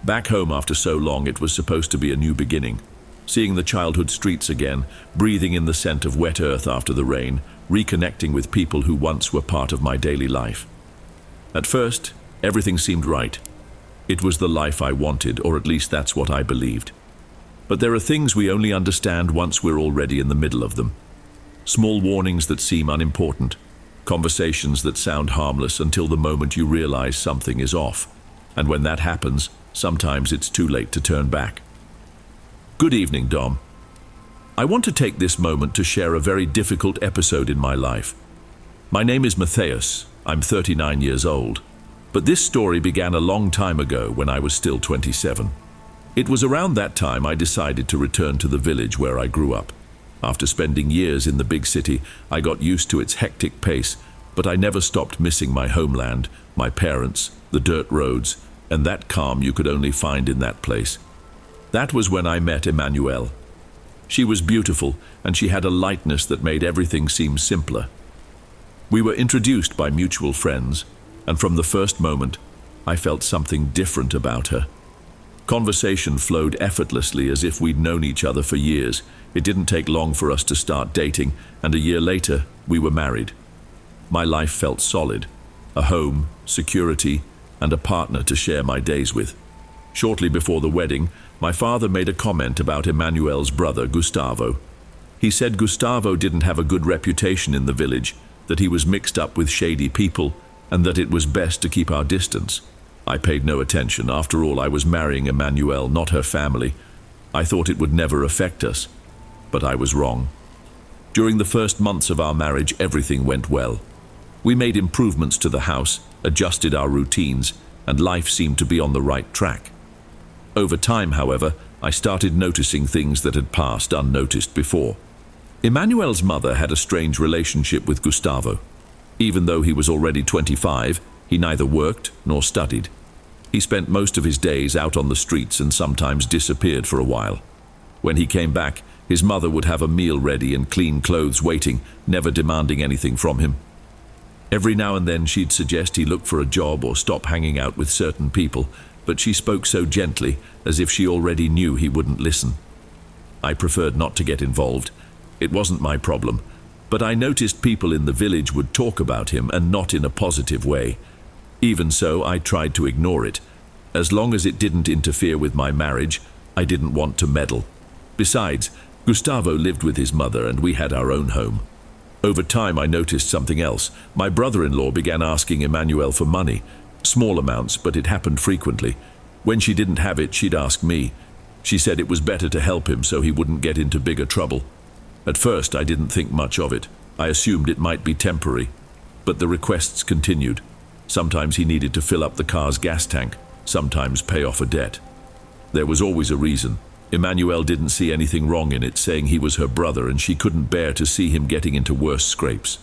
Back home after so long, it was supposed to be a new beginning. Seeing the childhood streets again, breathing in the scent of wet earth after the rain, reconnecting with people who once were part of my daily life. At first, everything seemed right. It was the life I wanted, or at least that's what I believed. But there are things we only understand once we're already in the middle of them. Small warnings that seem unimportant, conversations that sound harmless until the moment you realize something is off. And when that happens, sometimes it's too late to turn back. Good evening, Dom. I want to take this moment to share a very difficult episode in my life. My name is Matthias. I'm 39 years old. But this story began a long time ago when I was still 27. It was around that time I decided to return to the village where I grew up. After spending years in the big city, I got used to its hectic pace, but I never stopped missing my homeland, my parents, the dirt roads, and that calm you could only find in that place. That was when I met Emmanuelle. She was beautiful, and she had a lightness that made everything seem simpler. We were introduced by mutual friends, and from the first moment, I felt something different about her. Conversation flowed effortlessly as if we'd known each other for years. It didn't take long for us to start dating, and a year later, we were married. My life felt solid, a home, security, and a partner to share my days with. Shortly before the wedding, my father made a comment about Emmanuelle's brother, Gustavo. He said Gustavo didn't have a good reputation in the village, that he was mixed up with shady people, and that it was best to keep our distance. I paid no attention. After all, I was marrying Emmanuelle, not her family. I thought it would never affect us, but I was wrong. During the first months of our marriage, everything went well. We made improvements to the house, adjusted our routines, and life seemed to be on the right track. Over time, however, I started noticing things that had passed unnoticed before. Emmanuelle's mother had a strange relationship with Gustavo. Even though he was already 25, he neither worked nor studied. He spent most of his days out on the streets and sometimes disappeared for a while. When he came back, his mother would have a meal ready and clean clothes waiting, never demanding anything from him. Every now and then she'd suggest he look for a job or stop hanging out with certain people, but she spoke so gently, as if she already knew he wouldn't listen. I preferred not to get involved. It wasn't my problem, but I noticed people in the village would talk about him, and not in a positive way. Even so, I tried to ignore it. As long as it didn't interfere with my marriage, I didn't want to meddle. Besides, Gustavo lived with his mother and we had our own home. Over time, I noticed something else. My brother-in-law began asking Emmanuelle for money. Small amounts, but it happened frequently. When she didn't have it, she'd ask me. She said it was better to help him so he wouldn't get into bigger trouble. At first, I didn't think much of it. I assumed it might be temporary. But the requests continued. Sometimes he needed to fill up the car's gas tank, sometimes pay off a debt. There was always a reason. Emmanuelle didn't see anything wrong in it, saying he was her brother and she couldn't bear to see him getting into worse scrapes.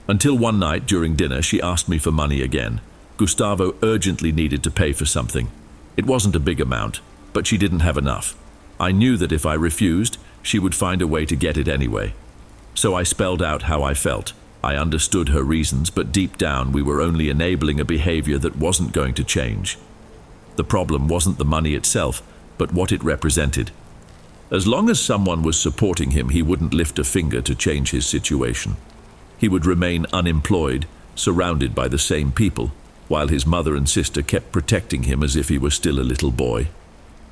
Until one night during dinner, she asked me for money again. Gustavo urgently needed to pay for something. It wasn't a big amount, but she didn't have enough. I knew that if I refused, she would find a way to get it anyway. So I spelled out how I felt. I understood her reasons, but deep down we were only enabling a behavior that wasn't going to change. The problem wasn't the money itself, but what it represented. As long as someone was supporting him, he wouldn't lift a finger to change his situation. He would remain unemployed, surrounded by the same people, while his mother and sister kept protecting him as if he were still a little boy.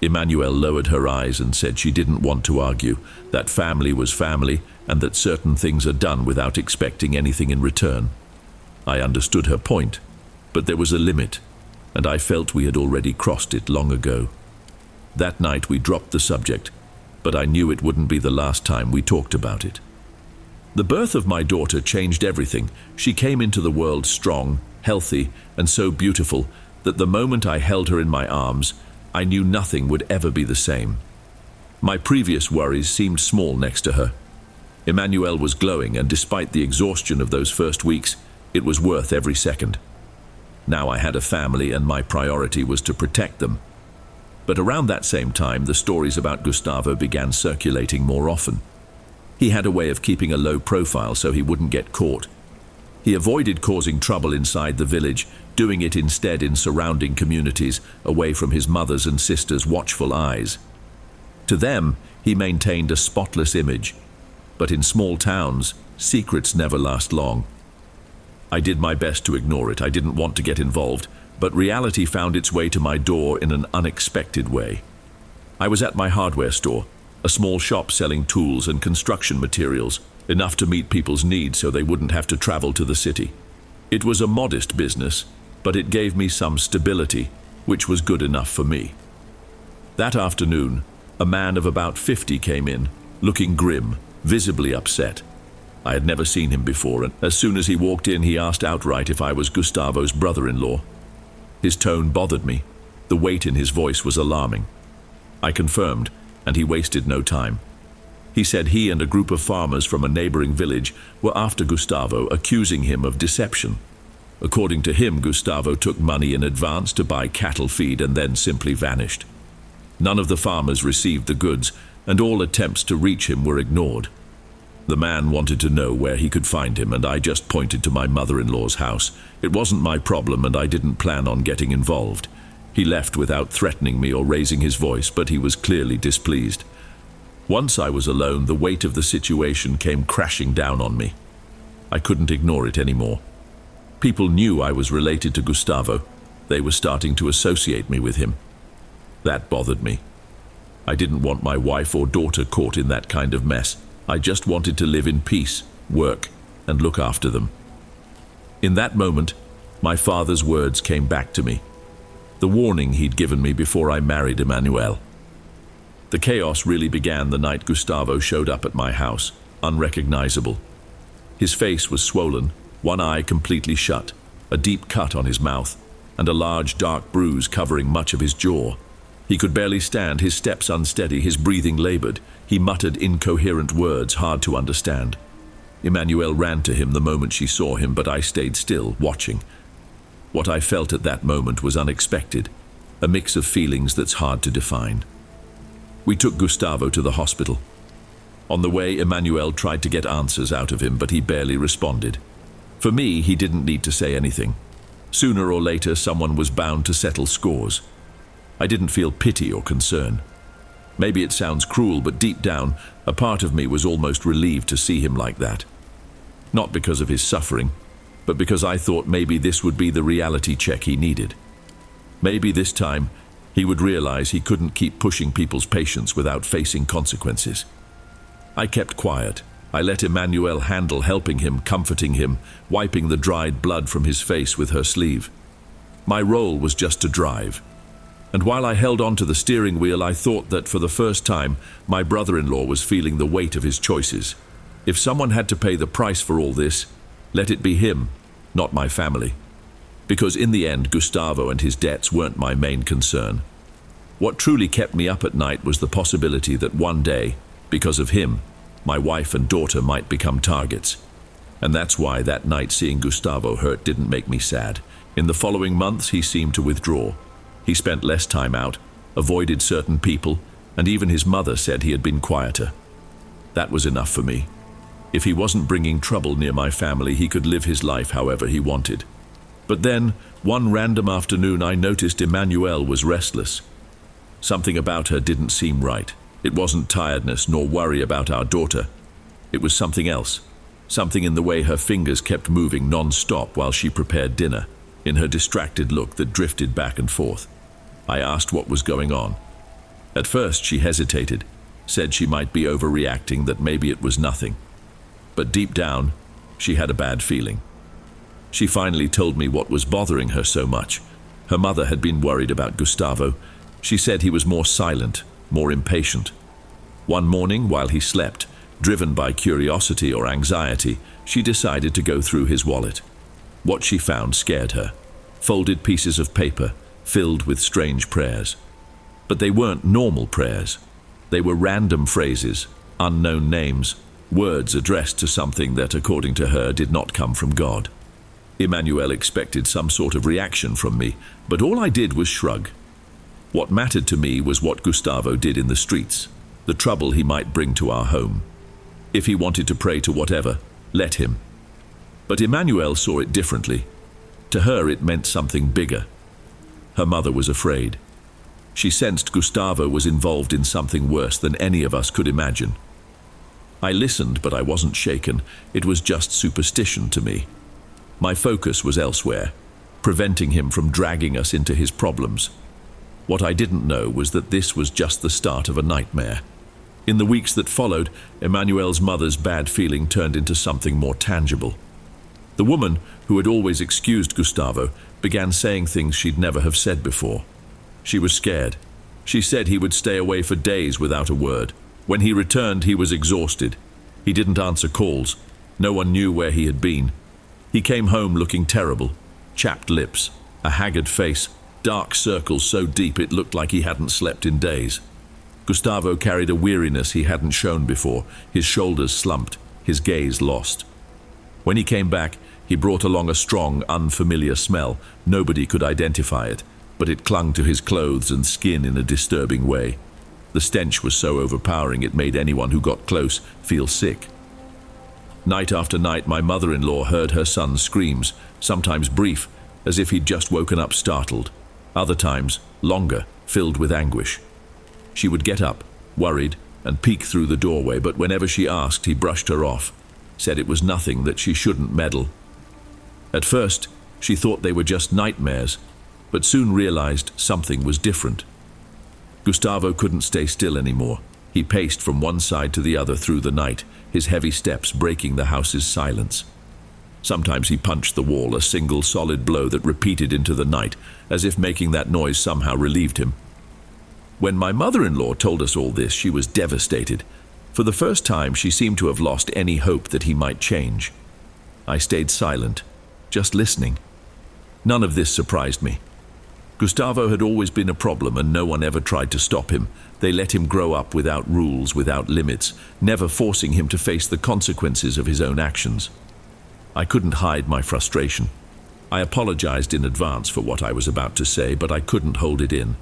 Emmanuelle lowered her eyes and said she didn't want to argue, that family was family, and that certain things are done without expecting anything in return. I understood her point, but there was a limit, and I felt we had already crossed it long ago. That night we dropped the subject, but I knew it wouldn't be the last time we talked about it. The birth of my daughter changed everything. She came into the world strong, healthy, and so beautiful that the moment I held her in my arms, I knew nothing would ever be the same. My previous worries seemed small next to her. Emmanuelle was glowing, and despite the exhaustion of those first weeks, it was worth every second. Now I had a family, and my priority was to protect them. But around that same time, the stories about Gustavo began circulating more often. He had a way of keeping a low profile so he wouldn't get caught. He avoided causing trouble inside the village, doing it instead in surrounding communities, away from his mother's and sister's watchful eyes. To them, he maintained a spotless image, but in small towns, secrets never last long. I did my best to ignore it. I didn't want to get involved, but reality found its way to my door in an unexpected way. I was at my hardware store, a small shop selling tools and construction materials, enough to meet people's needs so they wouldn't have to travel to the city. It was a modest business, but it gave me some stability, which was good enough for me. That afternoon, a man of about 50 came in, looking grim, visibly upset. I had never seen him before, and as soon as he walked in, he asked outright if I was Gustavo's brother-in-law. His tone bothered me. The weight in his voice was alarming. I confirmed, and he wasted no time. He said he and a group of farmers from a neighboring village were after Gustavo, accusing him of deception. According to him, Gustavo took money in advance to buy cattle feed and then simply vanished. None of the farmers received the goods, and all attempts to reach him were ignored. The man wanted to know where he could find him, and I just pointed to my mother-in-law's house. It wasn't my problem, and I didn't plan on getting involved. He left without threatening me or raising his voice, but he was clearly displeased. Once I was alone, the weight of the situation came crashing down on me. I couldn't ignore it anymore. People knew I was related to Gustavo. They were starting to associate me with him. That bothered me. I didn't want my wife or daughter caught in that kind of mess. I just wanted to live in peace, work, and look after them. In that moment, my father's words came back to me. The warning he'd given me before I married Emmanuel. The chaos really began the night Gustavo showed up at my house, unrecognizable. His face was swollen, one eye completely shut, a deep cut on his mouth, and a large dark bruise covering much of his jaw. He could barely stand, his steps unsteady, his breathing labored. He muttered incoherent words hard to understand. Emmanuel ran to him the moment she saw him, but I stayed still, watching. What I felt at that moment was unexpected, a mix of feelings that's hard to define. We took Gustavo to the hospital. On the way, Emmanuel tried to get answers out of him, but he barely responded. For me, he didn't need to say anything. Sooner or later, someone was bound to settle scores. I didn't feel pity or concern. Maybe it sounds cruel, but deep down, a part of me was almost relieved to see him like that. Not because of his suffering, but because I thought maybe this would be the reality check he needed. Maybe this time, he would realize he couldn't keep pushing people's patience without facing consequences. I kept quiet. I let Emmanuel handle helping him, comforting him, wiping the dried blood from his face with her sleeve. My role was just to drive. And while I held on to the steering wheel, I thought that for the first time, my brother-in-law was feeling the weight of his choices. If someone had to pay the price for all this, let it be him, not my family. Because in the end, Gustavo and his debts weren't my main concern. What truly kept me up at night was the possibility that one day, because of him, my wife and daughter might become targets. And that's why that night seeing Gustavo hurt didn't make me sad. In the following months, he seemed to withdraw. He spent less time out, avoided certain people, and even his mother said he had been quieter. That was enough for me. If he wasn't bringing trouble near my family, he could live his life however he wanted. But then, one random afternoon, I noticed Emmanuel was restless. Something about her didn't seem right. It wasn't tiredness nor worry about our daughter. It was something else. Something in the way her fingers kept moving non-stop while she prepared dinner, in her distracted look that drifted back and forth. I asked what was going on. At first she hesitated, said she might be overreacting, that maybe it was nothing. But deep down, she had a bad feeling. She finally told me what was bothering her so much. Her mother had been worried about Gustavo. She said he was more silent, more impatient. One morning, while he slept, driven by curiosity or anxiety, she decided to go through his wallet. What she found scared her. Folded pieces of paper, filled with strange prayers. But they weren't normal prayers. They were random phrases, unknown names, words addressed to something that, according to her, did not come from God. Emmanuel expected some sort of reaction from me, but all I did was shrug. What mattered to me was what Gustavo did in the streets, the trouble he might bring to our home. If he wanted to pray to whatever, let him. But Emmanuel saw it differently. To her, it meant something bigger. Her mother was afraid. She sensed Gustavo was involved in something worse than any of us could imagine. I listened, but I wasn't shaken. It was just superstition to me. My focus was elsewhere, preventing him from dragging us into his problems. What I didn't know was that this was just the start of a nightmare. In the weeks that followed, Emmanuel's mother's bad feeling turned into something more tangible. The woman, who had always excused Gustavo, began saying things she'd never have said before. She was scared. She said he would stay away for days without a word. When he returned, he was exhausted. He didn't answer calls. No one knew where he had been. He came home looking terrible. Chapped lips, a haggard face, dark circles so deep it looked like he hadn't slept in days. Gustavo carried a weariness he hadn't shown before, his shoulders slumped, his gaze lost. When he came back, he brought along a strong, unfamiliar smell. Nobody could identify it, but it clung to his clothes and skin in a disturbing way. The stench was so overpowering it made anyone who got close feel sick. Night after night, my mother-in-law heard her son's screams, sometimes brief, as if he'd just woken up startled. Other times, longer, filled with anguish. She would get up, worried, and peek through the doorway, but whenever she asked, he brushed her off, said it was nothing, that she shouldn't meddle. At first, she thought they were just nightmares, but soon realized something was different. Gustavo couldn't stay still anymore. He paced from one side to the other through the night, his heavy steps breaking the house's silence. Sometimes he punched the wall, a single solid blow that repeated into the night, as if making that noise somehow relieved him. When my mother-in-law told us all this, she was devastated. For the first time, she seemed to have lost any hope that he might change. I stayed silent, just listening. None of this surprised me. Gustavo had always been a problem, and no one ever tried to stop him. They let him grow up without rules, without limits, never forcing him to face the consequences of his own actions. I couldn't hide my frustration. I apologized in advance for what I was about to say, but I couldn't hold it in.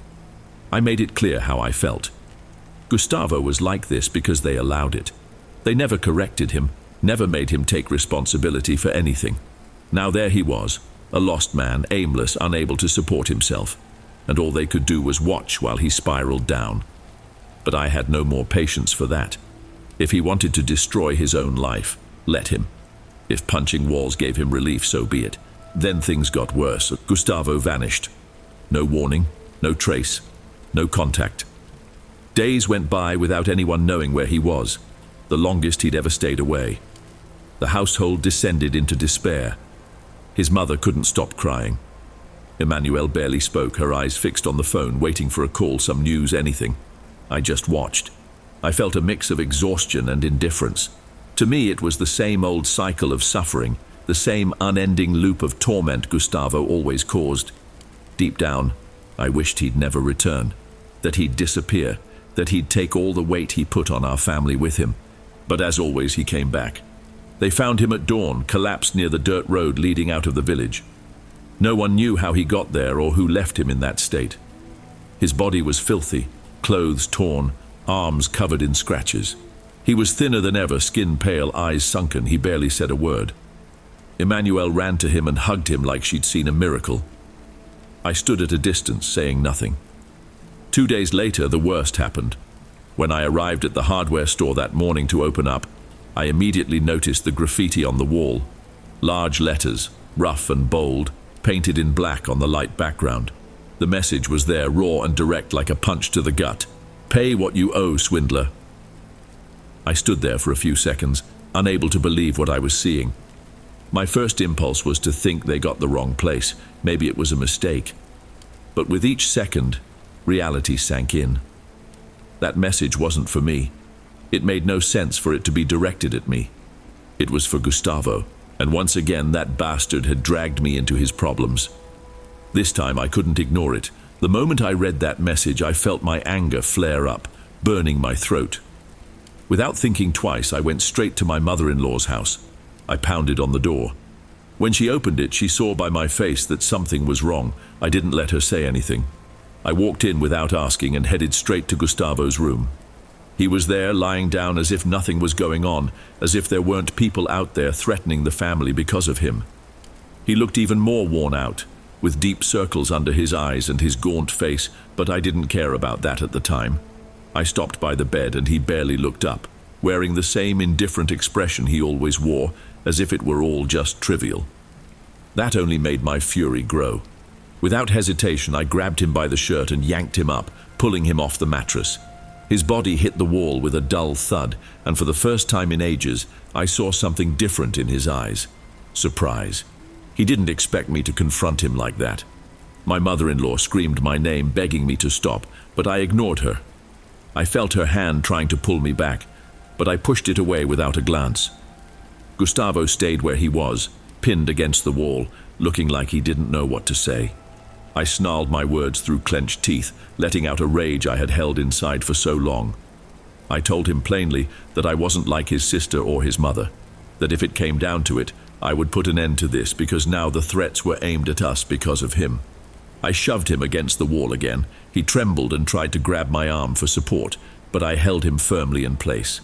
I made it clear how I felt. Gustavo was like this because they allowed it. They never corrected him, never made him take responsibility for anything. Now there he was, a lost man, aimless, unable to support himself, and all they could do was watch while he spiraled down. But I had no more patience for that. If he wanted to destroy his own life, let him. If punching walls gave him relief, so be it. Then things got worse. Gustavo vanished. No warning, no trace, no contact. Days went by without anyone knowing where he was, the longest he'd ever stayed away. The household descended into despair. His mother couldn't stop crying. Emmanuelle barely spoke, her eyes fixed on the phone, waiting for a call, some news, anything. I just watched. I felt a mix of exhaustion and indifference. To me, it was the same old cycle of suffering, the same unending loop of torment Gustavo always caused. Deep down, I wished he'd never return, that he'd disappear, that he'd take all the weight he put on our family with him. But as always, he came back. They found him at dawn, collapsed near the dirt road leading out of the village. No one knew how he got there or who left him in that state. His body was filthy, clothes torn, arms covered in scratches. He was thinner than ever, skin pale, eyes sunken. He barely said a word. Emmanuelle ran to him and hugged him like she'd seen a miracle. I stood at a distance, saying nothing. 2 days later, the worst happened. When I arrived at the hardware store that morning to open up, I immediately noticed the graffiti on the wall. Large letters, rough and bold, painted in black on the light background. The message was there, raw and direct, like a punch to the gut. "Pay what you owe, swindler." I stood there for a few seconds, unable to believe what I was seeing. My first impulse was to think they got the wrong place. Maybe it was a mistake. But with each second, reality sank in. That message wasn't for me. It made no sense for it to be directed at me. It was for Gustavo, and once again that bastard had dragged me into his problems. This time I couldn't ignore it. The moment I read that message, I felt my anger flare up, burning my throat. Without thinking twice, I went straight to my mother-in-law's house. I pounded on the door. When she opened it, she saw by my face that something was wrong. I didn't let her say anything. I walked in without asking and headed straight to Gustavo's room. He was there, lying down as if nothing was going on, as if there weren't people out there threatening the family because of him. He looked even more worn out, with deep circles under his eyes and his gaunt face, but I didn't care about that at the time. I stopped by the bed and he barely looked up, wearing the same indifferent expression he always wore, as if it were all just trivial. That only made my fury grow. Without hesitation, I grabbed him by the shirt and yanked him up, pulling him off the mattress. His body hit the wall with a dull thud, and for the first time in ages, I saw something different in his eyes. Surprise. He didn't expect me to confront him like that. My mother-in-law screamed my name, begging me to stop, but I ignored her. I felt her hand trying to pull me back, but I pushed it away without a glance. Gustavo stayed where he was, pinned against the wall, looking like he didn't know what to say. I snarled my words through clenched teeth, letting out a rage I had held inside for so long. I told him plainly that I wasn't like his sister or his mother, that if it came down to it, I would put an end to this because now the threats were aimed at us because of him. I shoved him against the wall again. He trembled and tried to grab my arm for support, but I held him firmly in place.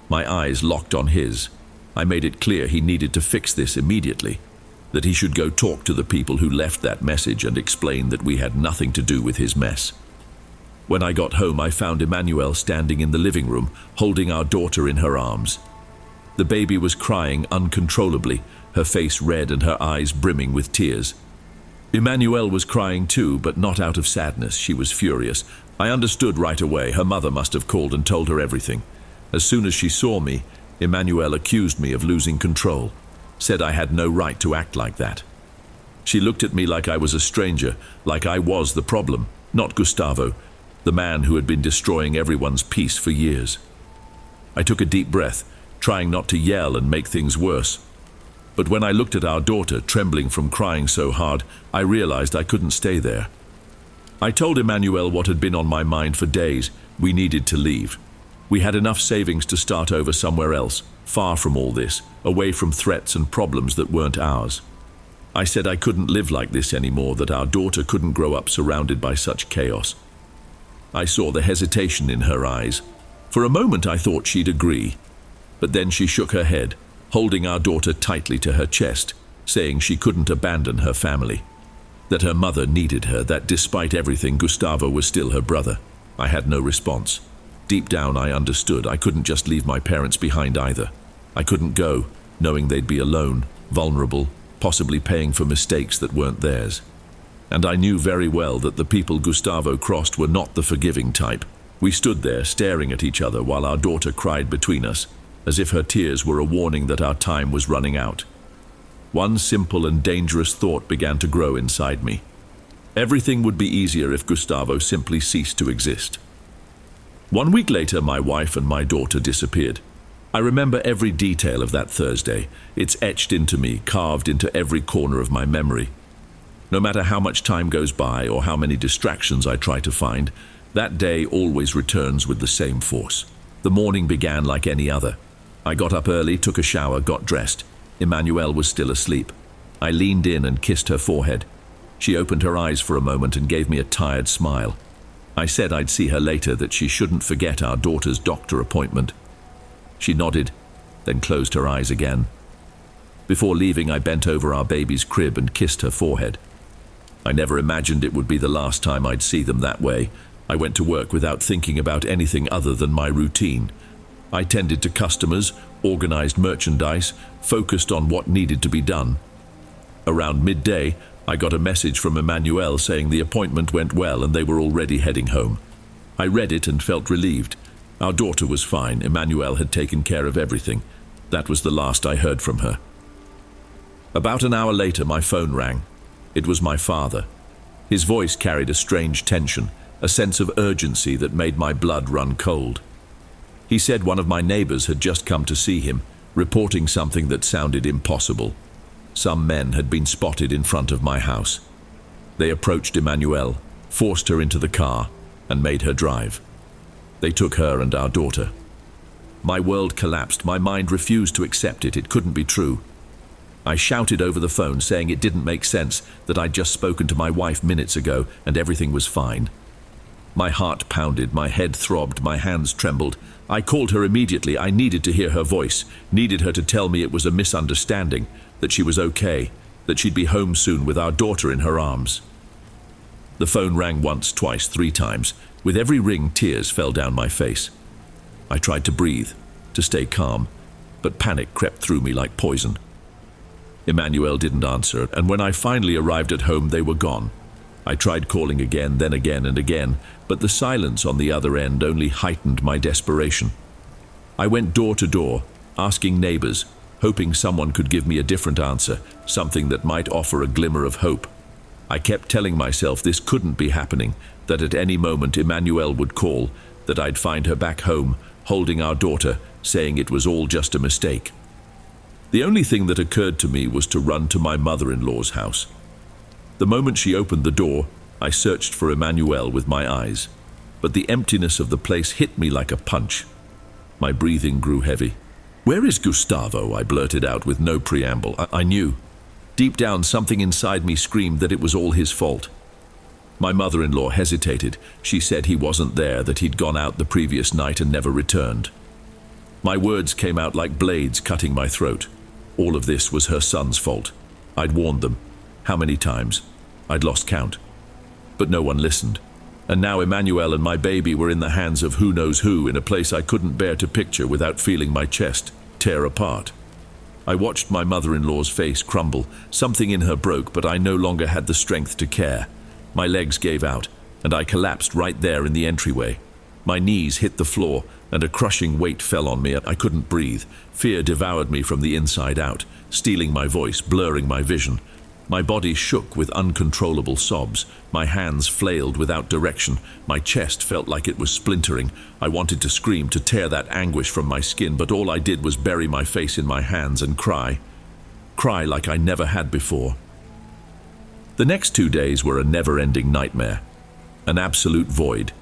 My eyes locked on his. I made it clear he needed to fix this immediately, that he should go talk to the people who left that message and explain that we had nothing to do with his mess. When I got home, I found Emmanuelle standing in the living room, holding our daughter in her arms. The baby was crying uncontrollably, her face red and her eyes brimming with tears. Emmanuelle was crying too, but not out of sadness. She was furious. I understood right away. Her mother must have called and told her everything. As soon as she saw me, Emmanuelle accused me of losing control, said I had no right to act like that. She looked at me like I was a stranger, like I was the problem, not Gustavo, the man who had been destroying everyone's peace for years. I took a deep breath, trying not to yell and make things worse. But when I looked at our daughter, trembling from crying so hard, I realized I couldn't stay there. I told Emmanuelle what had been on my mind for days. We needed to leave. We had enough savings to start over somewhere else, far from all this, away from threats and problems that weren't ours. I said I couldn't live like this anymore, that our daughter couldn't grow up surrounded by such chaos. I saw the hesitation in her eyes. For a moment I thought she'd agree, but then she shook her head, holding our daughter tightly to her chest, saying she couldn't abandon her family, that her mother needed her, that despite everything, Gustavo was still her brother. I had no response. Deep down I understood I couldn't just leave my parents behind either. I couldn't go, knowing they'd be alone, vulnerable, possibly paying for mistakes that weren't theirs. And I knew very well that the people Gustavo crossed were not the forgiving type. We stood there staring at each other while our daughter cried between us, as if her tears were a warning that our time was running out. One simple and dangerous thought began to grow inside me. Everything would be easier if Gustavo simply ceased to exist. 1 week later, my wife and my daughter disappeared. I remember every detail of that Thursday. It's etched into me, carved into every corner of my memory. No matter how much time goes by or how many distractions I try to find, that day always returns with the same force. The morning began like any other. I got up early, took a shower, got dressed. Emmanuelle was still asleep. I leaned in and kissed her forehead. She opened her eyes for a moment and gave me a tired smile. I said I'd see her later, that she shouldn't forget our daughter's doctor appointment. She nodded, then closed her eyes again. Before leaving, I bent over our baby's crib and kissed her forehead. I never imagined it would be the last time I'd see them that way. I went to work without thinking about anything other than my routine. I tended to customers, organized merchandise, focused on what needed to be done. Around midday, I got a message from Emmanuelle saying the appointment went well and they were already heading home. I read it and felt relieved. Our daughter was fine. Emmanuelle had taken care of everything. That was the last I heard from her. About an hour later, my phone rang. It was my father. His voice carried a strange tension, a sense of urgency that made my blood run cold. He said one of my neighbors had just come to see him, reporting something that sounded impossible. Some men had been spotted in front of my house. They approached Emmanuelle, forced her into the car, and made her drive. They took her and our daughter. My world collapsed. My mind refused to accept it. It couldn't be true. I shouted over the phone, saying it didn't make sense, that I'd just spoken to my wife minutes ago and everything was fine. My heart pounded, my head throbbed, my hands trembled. I called her immediately. I needed to hear her voice, needed her to tell me it was a misunderstanding, that she was okay, that she'd be home soon with our daughter in her arms. The phone rang once, twice, 3 times. With every ring, tears fell down my face. I tried to breathe, to stay calm, but panic crept through me like poison. Emmanuel didn't answer, and when I finally arrived at home, they were gone. I tried calling again, then again and again, but the silence on the other end only heightened my desperation. I went door to door, asking neighbors, hoping someone could give me a different answer, something that might offer a glimmer of hope. I kept telling myself this couldn't be happening, that at any moment Emmanuel would call, that I'd find her back home, holding our daughter, saying it was all just a mistake. The only thing that occurred to me was to run to my mother-in-law's house. The moment she opened the door, I searched for Emmanuel with my eyes, but the emptiness of the place hit me like a punch. My breathing grew heavy. "Where is Gustavo?" I blurted out with no preamble. I knew. Deep down, something inside me screamed that it was all his fault. My mother-in-law hesitated. She said he wasn't there, that he'd gone out the previous night and never returned. My words came out like blades cutting my throat. All of this was her son's fault. I'd warned them. How many times? I'd lost count. But no one listened. And now Emmanuel and my baby were in the hands of who knows who, in a place I couldn't bear to picture without feeling my chest tear apart. I watched my mother-in-law's face crumble. Something in her broke, but I no longer had the strength to care. My legs gave out, and I collapsed right there in the entryway. My knees hit the floor, and a crushing weight fell on me. I couldn't breathe. Fear devoured me from the inside out, stealing my voice, blurring my vision. My body shook with uncontrollable sobs. My hands flailed without direction. My chest felt like it was splintering. I wanted to scream, to tear that anguish from my skin, but all I did was bury my face in my hands and cry. Cry like I never had before. The next 2 days were a never-ending nightmare. An absolute void.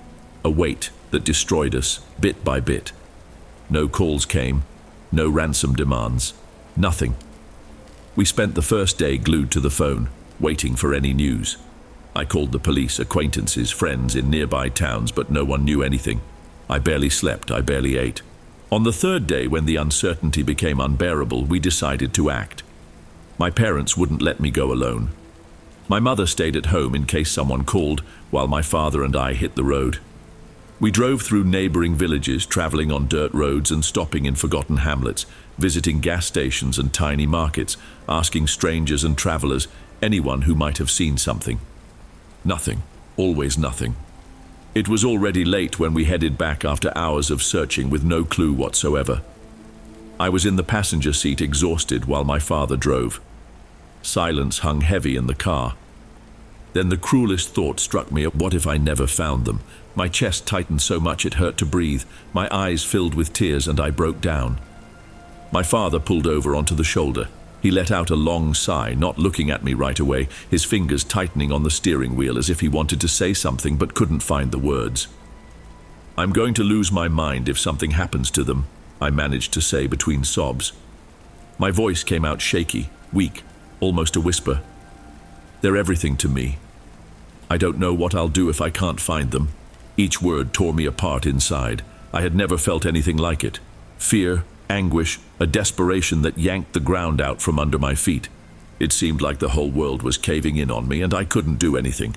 A weight that destroyed us, bit by bit. No calls came. No ransom demands. Nothing. We spent the first day glued to the phone, waiting for any news. I called the police, acquaintances, friends in nearby towns, but no one knew anything. I barely slept, I barely ate. On the 3rd day, when the uncertainty became unbearable, we decided to act. My parents wouldn't let me go alone. My mother stayed at home in case someone called, while my father and I hit the road. We drove through neighboring villages, traveling on dirt roads and stopping in forgotten hamlets, visiting gas stations and tiny markets, asking strangers and travelers, anyone who might have seen something. Nothing. Always nothing. It was already late when we headed back after hours of searching with no clue whatsoever. I was in the passenger seat, exhausted, while my father drove. Silence hung heavy in the car. Then the cruelest thought struck me: what if I never found them? My chest tightened so much it hurt to breathe. My eyes filled with tears and I broke down. My father pulled over onto the shoulder. He let out a long sigh, not looking at me right away, his fingers tightening on the steering wheel as if he wanted to say something but couldn't find the words. "I'm going to lose my mind if something happens to them," I managed to say between sobs. My voice came out shaky, weak, almost a whisper. "They're everything to me. I don't know what I'll do if I can't find them." Each word tore me apart inside. I had never felt anything like it. Fear, anguish, a desperation that yanked the ground out from under my feet. It seemed like the whole world was caving in on me, and I couldn't do anything.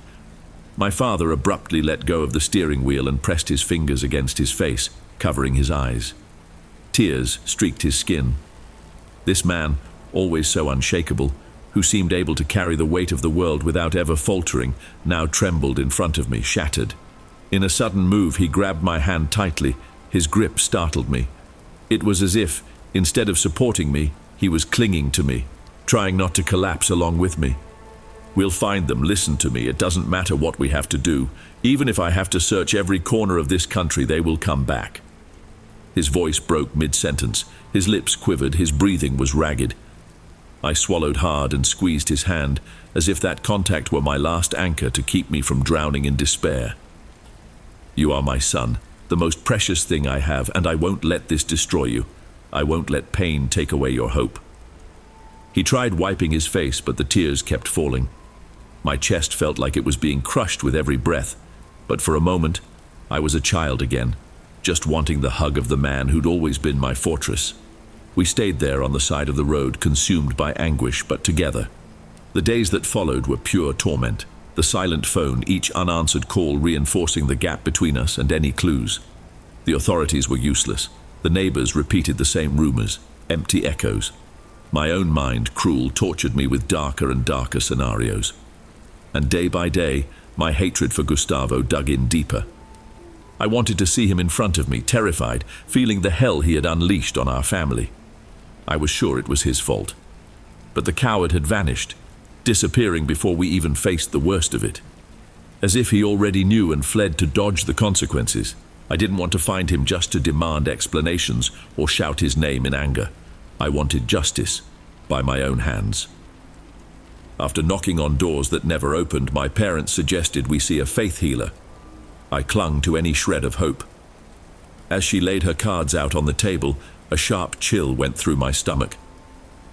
My father abruptly let go of the steering wheel and pressed his fingers against his face, covering his eyes. Tears streaked his skin. This man, always so unshakable, who seemed able to carry the weight of the world without ever faltering, now trembled in front of me, shattered. In a sudden move, he grabbed my hand tightly. His grip startled me. It was as if, instead of supporting me, he was clinging to me, trying not to collapse along with me. "We'll find them, listen to me. It doesn't matter what we have to do. Even if I have to search every corner of this country, they will come back." His voice broke mid-sentence. His lips quivered. His breathing was ragged. I swallowed hard and squeezed his hand, as if that contact were my last anchor to keep me from drowning in despair. "You are my son, the most precious thing I have, and I won't let this destroy you. I won't let pain take away your hope." He tried wiping his face, but the tears kept falling. My chest felt like it was being crushed with every breath, but for a moment, I was a child again, just wanting the hug of the man who'd always been my fortress. We stayed there on the side of the road, consumed by anguish, but together. The days that followed were pure torment. The silent phone, each unanswered call reinforcing the gap between us and any clues. The authorities were useless. The neighbors repeated the same rumors, empty echoes. My own mind, cruel, tortured me with darker and darker scenarios. And day by day, my hatred for Gustavo dug in deeper. I wanted to see him in front of me, terrified, feeling the hell he had unleashed on our family. I was sure it was his fault. But the coward had vanished, disappearing before we even faced the worst of it. As if he already knew and fled to dodge the consequences. I didn't want to find him just to demand explanations or shout his name in anger. I wanted justice, by my own hands. After knocking on doors that never opened, my parents suggested we see a faith healer. I clung to any shred of hope. As she laid her cards out on the table, a sharp chill went through my stomach.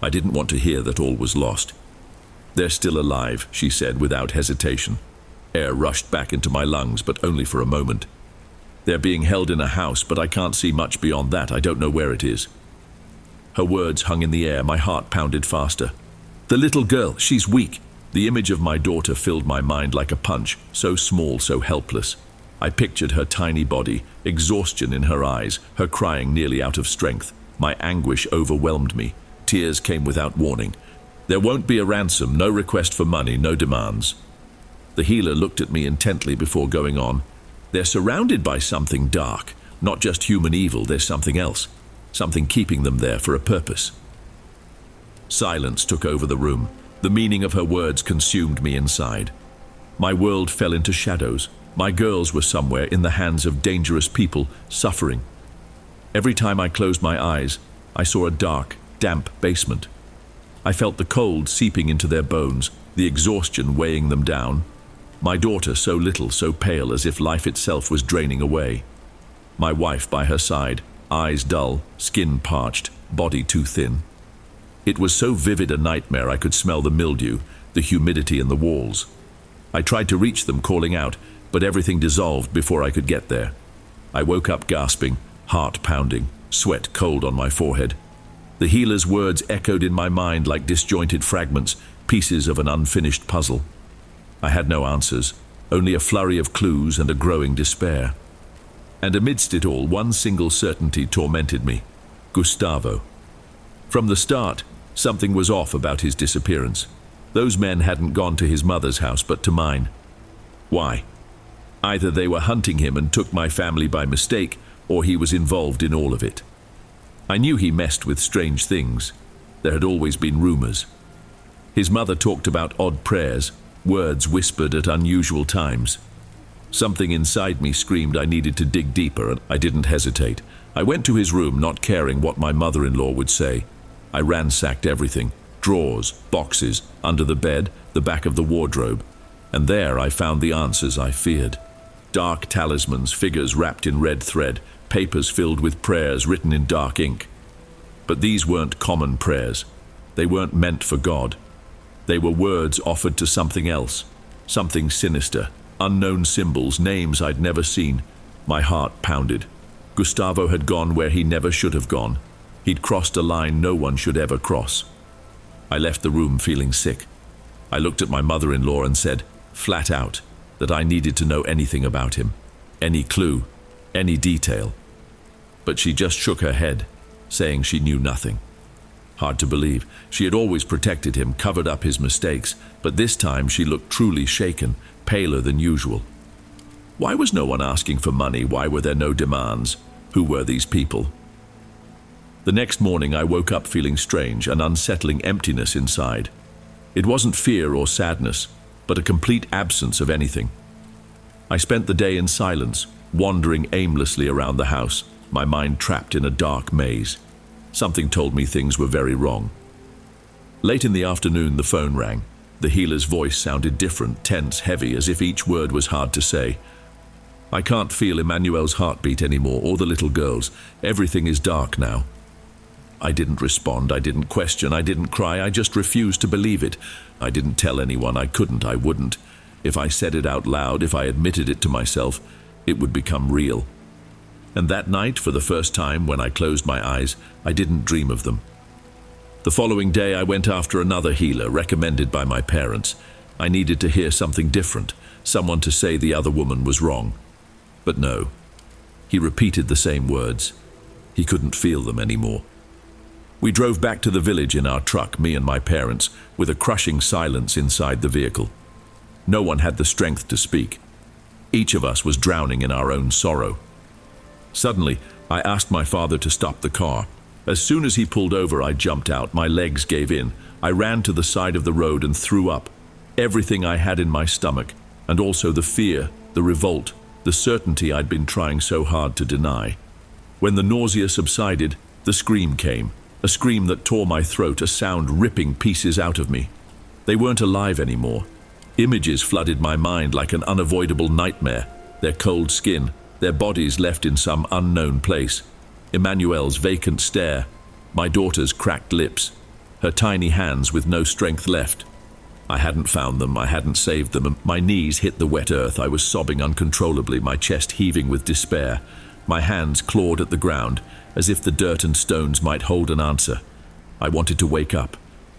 I didn't want to hear that all was lost. "They're still alive," she said without hesitation. Air rushed back into my lungs, but only for a moment. "They're being held in a house, but I can't see much beyond that. I don't know where it is." Her words hung in the air, my heart pounded faster. "The little girl, she's weak." The image of my daughter filled my mind like a punch, so small, so helpless. I pictured her tiny body, exhaustion in her eyes, her crying nearly out of strength. My anguish overwhelmed me. Tears came without warning. "There won't be a ransom, no request for money, no demands." The healer looked at me intently before going on. "They're surrounded by something dark, not just human evil, there's something else. Something keeping them there for a purpose." Silence took over the room. The meaning of her words consumed me inside. My world fell into shadows. My girls were somewhere in the hands of dangerous people, suffering. Every time I closed my eyes, I saw a dark, damp basement. I felt the cold seeping into their bones, the exhaustion weighing them down. My daughter so little, so pale, as if life itself was draining away. My wife by her side, eyes dull, skin parched, body too thin. It was so vivid a nightmare I could smell the mildew, the humidity in the walls. I tried to reach them, calling out, but everything dissolved before I could get there. I woke up gasping, heart pounding, sweat cold on my forehead. The healer's words echoed in my mind like disjointed fragments, pieces of an unfinished puzzle. I had no answers, only a flurry of clues and a growing despair. And amidst it all, one single certainty tormented me: Gustavo. From the start, something was off about his disappearance. Those men hadn't gone to his mother's house, but to mine. Why? Either they were hunting him and took my family by mistake, or he was involved in all of it. I knew he messed with strange things. There had always been rumors. His mother talked about odd prayers, words whispered at unusual times. Something inside me screamed I needed to dig deeper, and I didn't hesitate. I went to his room, not caring what my mother-in-law would say. I ransacked everything: drawers, boxes, under the bed, the back of the wardrobe. And there I found the answers I feared. Dark talismans, figures wrapped in red thread, papers filled with prayers written in dark ink. But these weren't common prayers. They weren't meant for God. They were words offered to something else, something sinister. Unknown symbols, names I'd never seen. My heart pounded. Gustavo had gone where he never should have gone. He'd crossed a line no one should ever cross. I left the room feeling sick. I looked at my mother-in-law and said, flat out, that I needed to know anything about him, any clue, any detail. But she just shook her head, saying she knew nothing. Hard to believe. She had always protected him, covered up his mistakes, but this time she looked truly shaken, paler than usual. Why was no one asking for money? Why were there no demands? Who were these people? The next morning I woke up feeling strange, an unsettling emptiness inside. It wasn't fear or sadness, but a complete absence of anything. I spent the day in silence, wandering aimlessly around the house, my mind trapped in a dark maze. Something told me things were very wrong. Late in the afternoon, the phone rang. The healer's voice sounded different, tense, heavy, as if each word was hard to say. I can't feel Emmanuel's heartbeat anymore, or the little girl's. Everything is dark now. I didn't respond, I didn't question, I didn't cry, I just refused to believe it. I didn't tell anyone, I couldn't, I wouldn't. If I said it out loud, if I admitted it to myself, it would become real. And that night, for the first time, when I closed my eyes, I didn't dream of them. The following day I went after another healer recommended by my parents. I needed to hear something different, someone to say the other woman was wrong. But no. He repeated the same words. He couldn't feel them anymore. We drove back to the village in our truck, me and my parents, with a crushing silence inside the vehicle. No one had the strength to speak. Each of us was drowning in our own sorrow. Suddenly, I asked my father to stop the car. As soon as he pulled over, I jumped out. My legs gave in. I ran to the side of the road and threw up. Everything I had in my stomach, and also the fear, the revolt, the certainty I'd been trying so hard to deny. When the nausea subsided, the scream came. A scream that tore my throat, a sound ripping pieces out of me. They weren't alive anymore. Images flooded my mind like an unavoidable nightmare. Their cold skin, their bodies left in some unknown place. Emmanuel's vacant stare, my daughter's cracked lips, her tiny hands with no strength left. I hadn't found them, I hadn't saved them, and my knees hit the wet earth. I was sobbing uncontrollably, my chest heaving with despair. My hands clawed at the ground, as if the dirt and stones might hold an answer. I wanted to wake up,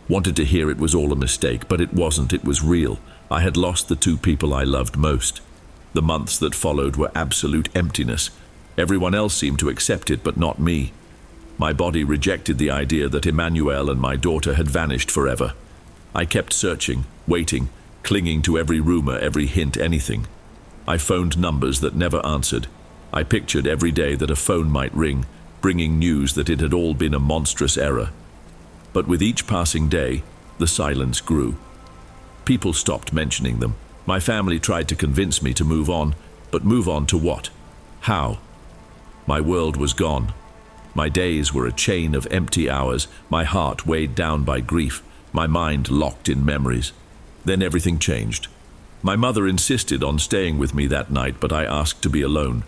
wanted to hear it was all a mistake, but it wasn't, it was real. I had lost the two people I loved most. The months that followed were absolute emptiness. Everyone else seemed to accept it, but not me. My body rejected the idea that Emmanuel and my daughter had vanished forever. I kept searching, waiting, clinging to every rumor, every hint, anything. I phoned numbers that never answered. I pictured every day that a phone might ring, bringing news that it had all been a monstrous error. But with each passing day, the silence grew. People stopped mentioning them. My family tried to convince me to move on, but move on to what? How? My world was gone. My days were a chain of empty hours, my heart weighed down by grief, my mind locked in memories. Then everything changed. My mother insisted on staying with me that night, but I asked to be alone.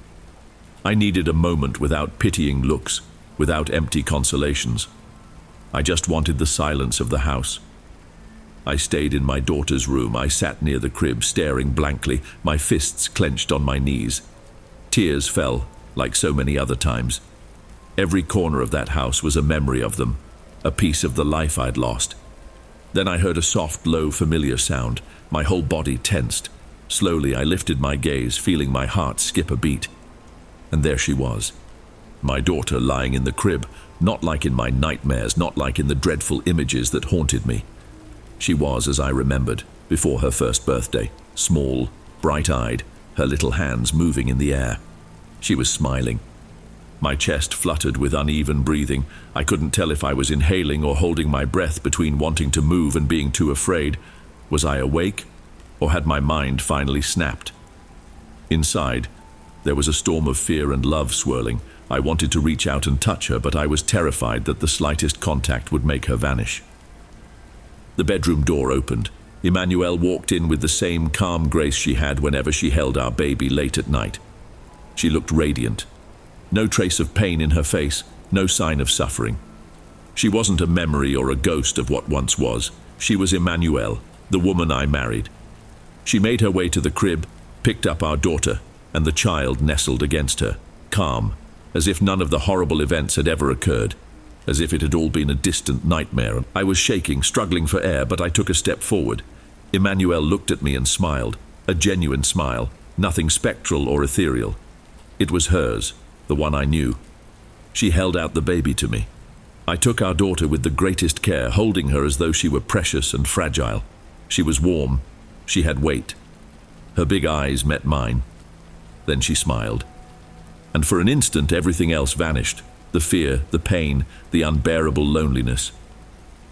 I needed a moment without pitying looks, without empty consolations. I just wanted the silence of the house. I stayed in my daughter's room. I sat near the crib, staring blankly, my fists clenched on my knees. Tears fell, like so many other times. Every corner of that house was a memory of them, a piece of the life I'd lost. Then I heard a soft, low, familiar sound. My whole body tensed. Slowly I lifted my gaze, feeling my heart skip a beat. And there she was, my daughter lying in the crib, not like in my nightmares, not like in the dreadful images that haunted me. She was as I remembered, before her first birthday, small, bright-eyed, her little hands moving in the air. She was smiling. My chest fluttered with uneven breathing. I couldn't tell if I was inhaling or holding my breath between wanting to move and being too afraid. Was I awake, or had my mind finally snapped? Inside, there was a storm of fear and love swirling. I wanted to reach out and touch her, but I was terrified that the slightest contact would make her vanish. The bedroom door opened. Emmanuel walked in with the same calm grace she had whenever she held our baby late at night. She looked radiant. No trace of pain in her face, no sign of suffering. She wasn't a memory or a ghost of what once was. She was Emmanuel, the woman I married. She made her way to the crib, picked up our daughter, and the child nestled against her, calm, as if none of the horrible events had ever occurred, as if it had all been a distant nightmare. I was shaking, struggling for air, but I took a step forward. Emmanuel looked at me and smiled, a genuine smile, nothing spectral or ethereal. It was hers, the one I knew. She held out the baby to me. I took our daughter with the greatest care, holding her as though she were precious and fragile. She was warm. She had weight. Her big eyes met mine. Then she smiled. And for an instant, everything else vanished. The fear, the pain, the unbearable loneliness.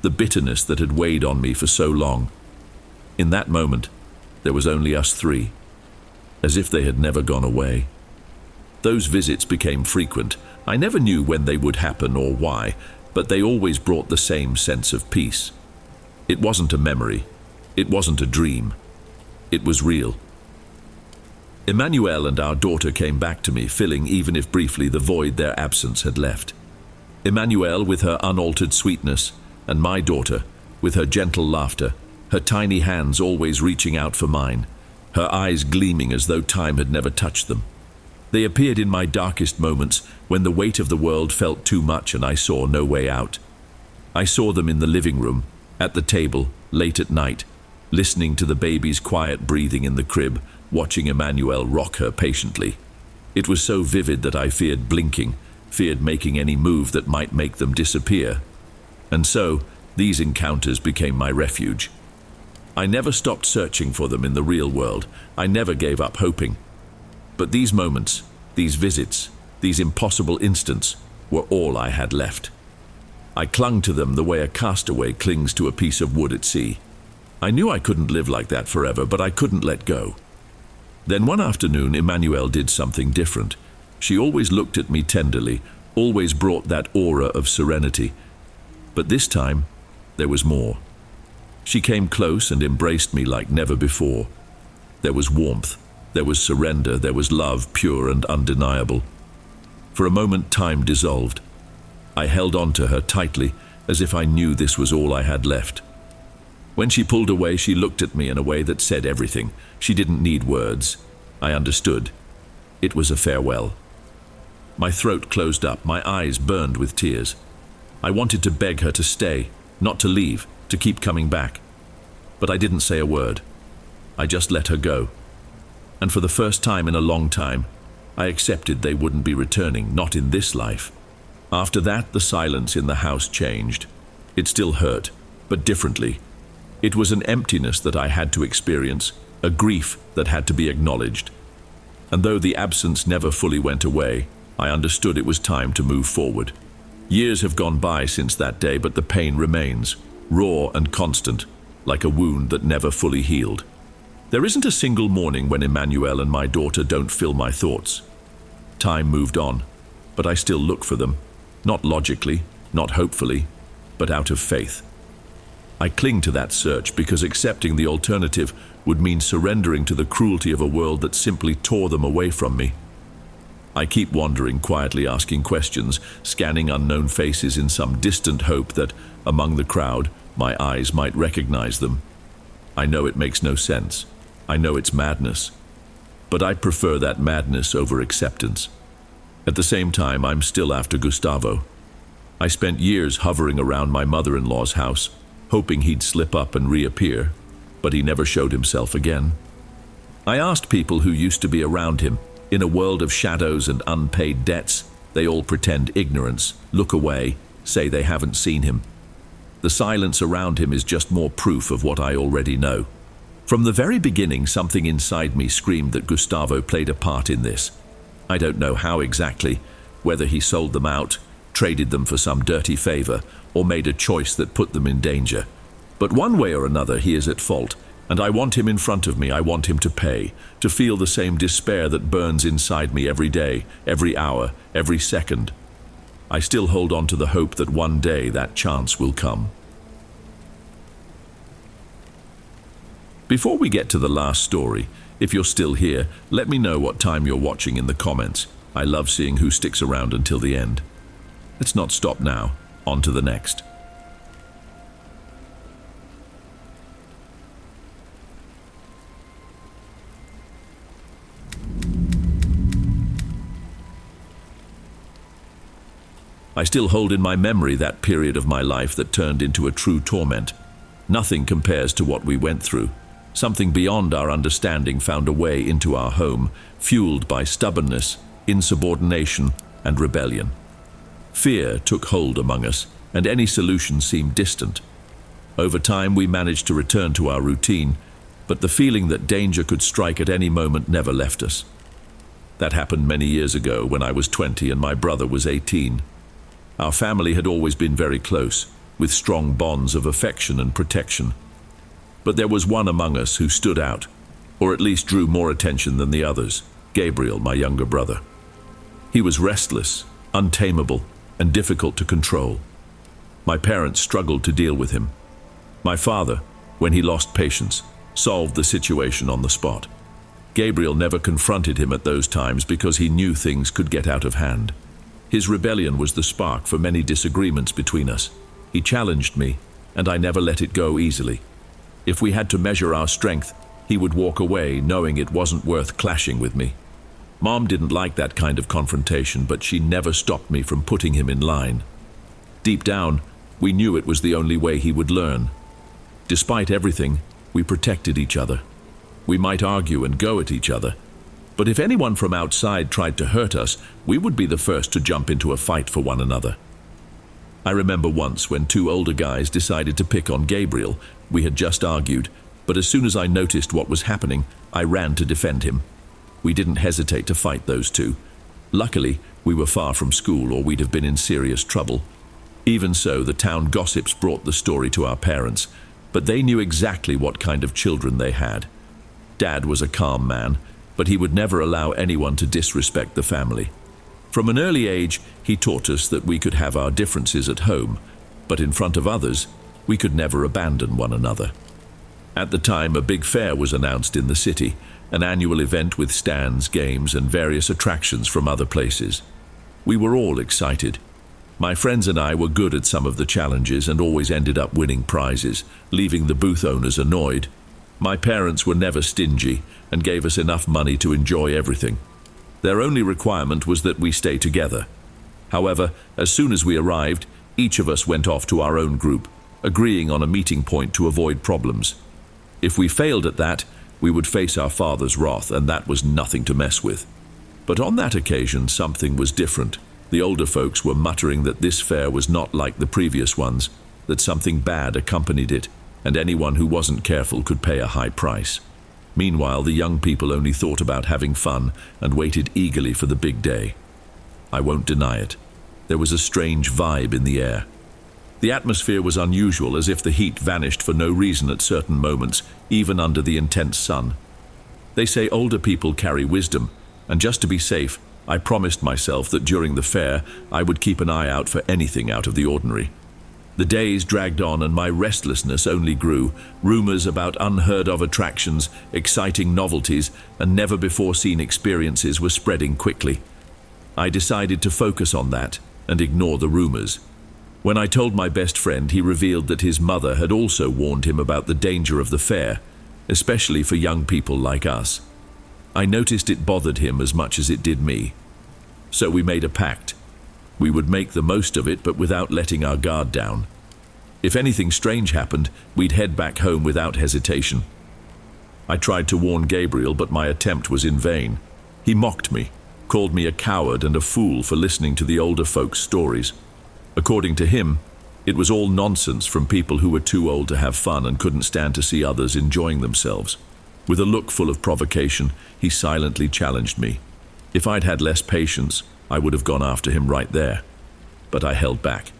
The bitterness that had weighed on me for so long. In that moment, there was only us three, as if they had never gone away. Those visits became frequent. I never knew when they would happen or why, but they always brought the same sense of peace. It wasn't a memory. It wasn't a dream. It was real. Emmanuel and our daughter came back to me, filling, even if briefly, the void their absence had left. Emmanuel with her unaltered sweetness, and my daughter with her gentle laughter, her tiny hands always reaching out for mine, her eyes gleaming as though time had never touched them. They appeared in my darkest moments, when the weight of the world felt too much and I saw no way out. I saw them in the living room, at the table, late at night, listening to the baby's quiet breathing in the crib, watching Emmanuel rock her patiently. It was so vivid that I feared blinking, feared making any move that might make them disappear. And so, these encounters became my refuge. I never stopped searching for them in the real world. I never gave up hoping. But these moments, these visits, these impossible instants were all I had left. I clung to them the way a castaway clings to a piece of wood at sea. I knew I couldn't live like that forever, but I couldn't let go. Then one afternoon, Emmanuel did something different. She always looked at me tenderly, always brought that aura of serenity. But this time, there was more. She came close and embraced me like never before. There was warmth, there was surrender, there was love, pure and undeniable. For a moment, time dissolved. I held on to her tightly, as if I knew this was all I had left. When she pulled away, she looked at me in a way that said everything. She didn't need words. I understood. It was a farewell. My throat closed up, my eyes burned with tears. I wanted to beg her to stay, not to leave, to keep coming back. But I didn't say a word. I just let her go. And for the first time in a long time, I accepted they wouldn't be returning, not in this life. After that, the silence in the house changed. It still hurt, but differently. It was an emptiness that I had to experience, a grief that had to be acknowledged. And though the absence never fully went away, I understood it was time to move forward. Years have gone by since that day, but the pain remains, raw and constant, like a wound that never fully healed. There isn't a single morning when Emmanuel and my daughter don't fill my thoughts. Time moved on, but I still look for them. Not logically, not hopefully, but out of faith. I cling to that search because accepting the alternative would mean surrendering to the cruelty of a world that simply tore them away from me. I keep wandering, quietly asking questions, scanning unknown faces in some distant hope that, among the crowd, my eyes might recognize them. I know it makes no sense. I know it's madness. But I prefer that madness over acceptance. At the same time, I'm still after Gustavo. I spent years hovering around my mother-in-law's house, hoping he'd slip up and reappear, but he never showed himself again. I asked people who used to be around him. In a world of shadows and unpaid debts, they all pretend ignorance, look away, say they haven't seen him. The silence around him is just more proof of what I already know. From the very beginning, something inside me screamed that Gustavo played a part in this. I don't know how exactly, whether he sold them out, traded them for some dirty favor, or made a choice that put them in danger. But one way or another, he is at fault, and I want him in front of me. I want him to pay, to feel the same despair that burns inside me every day, every hour, every second. I still hold on to the hope that one day that chance will come. Before we get to the last story, if you're still here, let me know what time you're watching in the comments. I love seeing who sticks around until the end. Let's not stop now. On to the next. I still hold in my memory that period of my life that turned into a true torment. Nothing compares to what we went through. Something beyond our understanding found a way into our home, fueled by stubbornness, insubordination, and rebellion. Fear took hold among us, and any solution seemed distant. Over time, we managed to return to our routine, but the feeling that danger could strike at any moment never left us. That happened many years ago when I was 20 and my brother was 18. Our family had always been very close, with strong bonds of affection and protection. But there was one among us who stood out, or at least drew more attention than the others, Gabriel, my younger brother. He was restless, untamable, and difficult to control. My parents struggled to deal with him. My father, when he lost patience, solved the situation on the spot. Gabriel never confronted him at those times because he knew things could get out of hand. His rebellion was the spark for many disagreements between us. He challenged me, and I never let it go easily. If we had to measure our strength, he would walk away knowing it wasn't worth clashing with me. Mom didn't like that kind of confrontation, but she never stopped me from putting him in line. Deep down, We knew it was the only way he would learn. Despite everything, we protected each other. We might argue and go at each other, but if anyone from outside tried to hurt us, we would be the first to jump into a fight for one another. I remember once when two older guys decided to pick on Gabriel. We had just argued, but as soon as I noticed what was happening, I ran to defend him. We didn't hesitate to fight those two. Luckily, we were far from school or we'd have been in serious trouble. Even so, the town gossips brought the story to our parents, but they knew exactly what kind of children they had. Dad was a calm man, but he would never allow anyone to disrespect the family. From an early age, he taught us that we could have our differences at home, but in front of others, we could never abandon one another. At the time, a big fair was announced in the city, an annual event with stands, games, and various attractions from other places. We were all excited. My friends and I were good at some of the challenges and always ended up winning prizes, leaving the booth owners annoyed. My parents were never stingy and gave us enough money to enjoy everything. Their only requirement was that we stay together. However, as soon as we arrived, each of us went off to our own group, agreeing on a meeting point to avoid problems. If we failed at that, we would face our father's wrath, and that was nothing to mess with. But on that occasion, something was different. The older folks were muttering that this fair was not like the previous ones, that something bad accompanied it, and anyone who wasn't careful could pay a high price. Meanwhile, the young people only thought about having fun and waited eagerly for the big day. I won't deny it. There was a strange vibe in the air. The atmosphere was unusual, as if the heat vanished for no reason at certain moments, even under the intense sun. They say older people carry wisdom, and just to be safe, I promised myself that during the fair, I would keep an eye out for anything out of the ordinary. The days dragged on and my restlessness only grew. Rumors about unheard-of attractions, exciting novelties, and never-before-seen experiences were spreading quickly. I decided to focus on that and ignore the rumors. When I told my best friend, he revealed that his mother had also warned him about the danger of the fair, especially for young people like us. I noticed it bothered him as much as it did me. So we made a pact. We would make the most of it, but without letting our guard down. If anything strange happened, we'd head back home without hesitation. I tried to warn Gabriel, but my attempt was in vain. He mocked me, called me a coward and a fool for listening to the older folks' stories. According to him, it was all nonsense from people who were too old to have fun and couldn't stand to see others enjoying themselves. With a look full of provocation, he silently challenged me. If I'd had less patience, I would have gone after him right there. But I held back.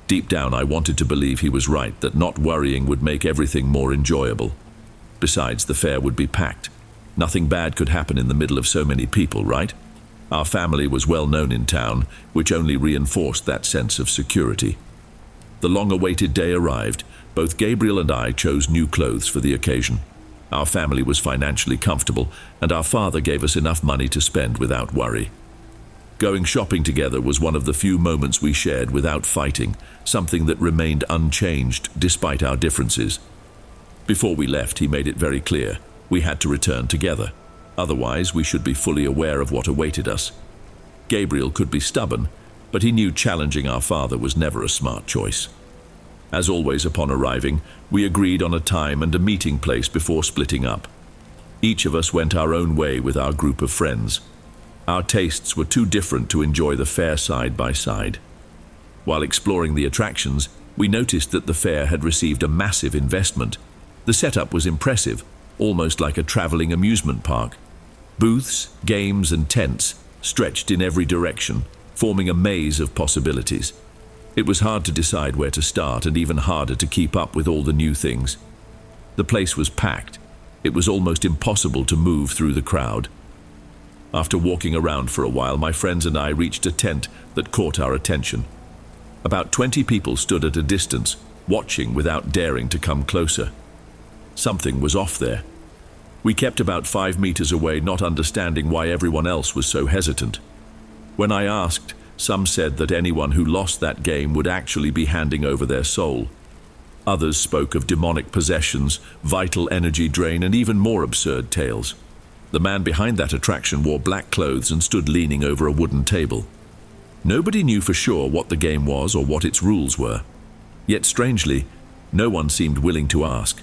Deep down, I wanted to believe he was right, that not worrying would make everything more enjoyable. Besides, the fair would be packed. Nothing bad could happen in the middle of so many people, right? Our family was well known in town, which only reinforced that sense of security. The long-awaited day arrived. Both Gabriel and I chose new clothes for the occasion. Our family was financially comfortable, and our father gave us enough money to spend without worry. Going shopping together was one of the few moments we shared without fighting, something that remained unchanged despite our differences. Before we left, he made it very clear we had to return together. Otherwise, we should be fully aware of what awaited us. Gabriel could be stubborn, but he knew challenging our father was never a smart choice. As always, upon arriving, we agreed on a time and a meeting place before splitting up. Each of us went our own way with our group of friends. Our tastes were too different to enjoy the fair side by side. While exploring the attractions, we noticed that the fair had received a massive investment. The setup was impressive, almost like a traveling amusement park. Booths, games, and tents stretched in every direction, forming a maze of possibilities. It was hard to decide where to start, and even harder to keep up with all the new things. The place was packed. It was almost impossible to move through the crowd. After walking around for a while, my friends and I reached a tent that caught our attention. About 20 people stood at a distance, watching without daring to come closer. Something was off there. We kept about 5 meters away, not understanding why everyone else was so hesitant. When I asked, some said that anyone who lost that game would actually be handing over their soul. Others spoke of demonic possessions, vital energy drain, and even more absurd tales. The man behind that attraction wore black clothes and stood leaning over a wooden table. Nobody knew for sure what the game was or what its rules were. Yet strangely, no one seemed willing to ask.